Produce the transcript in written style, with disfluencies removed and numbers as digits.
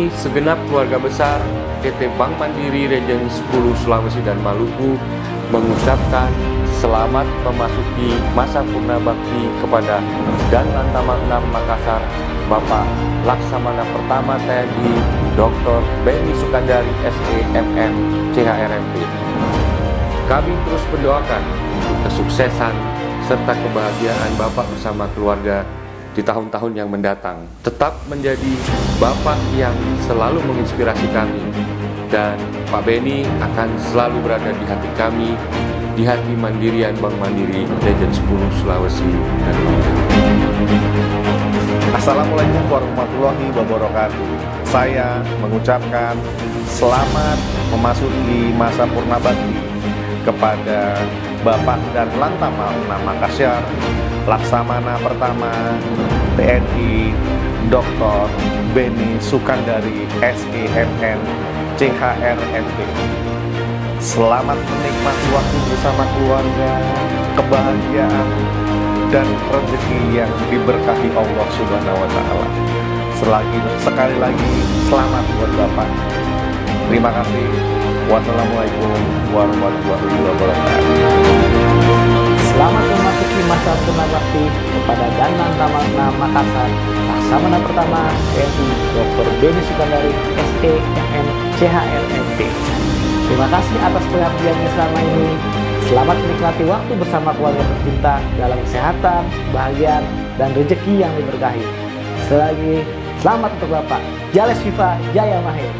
kami segenap keluarga besar PT Bank Mandiri Region 10 Sulawesi dan Maluku mengucapkan selamat memasuki masa purna bakti kepada Dan Lantamal 6 Makassar, Bapak Laksamana Pertama TNI Dr. Beni Sukandari SEMM CHRMP. Kami terus mendoakan untuk kesuksesan serta kebahagiaan Bapak bersama keluarga di tahun-tahun yang mendatang. Tetap menjadi Bapak yang selalu menginspirasi kami, dan Pak Beni akan selalu berada di hati kami, di hati Mandirian Bank Mandiri Region 10 Sulawesi dan Maluku. Assalamualaikum warahmatullahi wabarakatuh. Saya mengucapkan selamat memasuki masa purna bakti kepada Bapak dan Lantamal 6 Makassar, Laksamana Pertama TNI Dr. Beni Sukandari SEMM CHRMP. Selamat menikmati waktu bersama keluarga, kebahagiaan, dan rezeki yang diberkahi Allah Subhanahu wa Ta'ala. Sekali lagi selamat buat Bapak. Terima kasih. Wassalamualaikum warahmatullahi wabarakatuh. Selamat memasuki masa purna bakti kepada Dan Lantamal 6 Makassar, Laksamana Pertama TNI Dr. Beni Sukandari SEMM CHRMP. Terima kasih atas pengabdiannya selama ini. Selamat menikmati waktu bersama keluarga tercinta dalam kesehatan, kebahagiaan, dan rezeki yang diberkahi. Sekali lagi, selamat untuk Bapak. Jales Viva Jaya Mahir.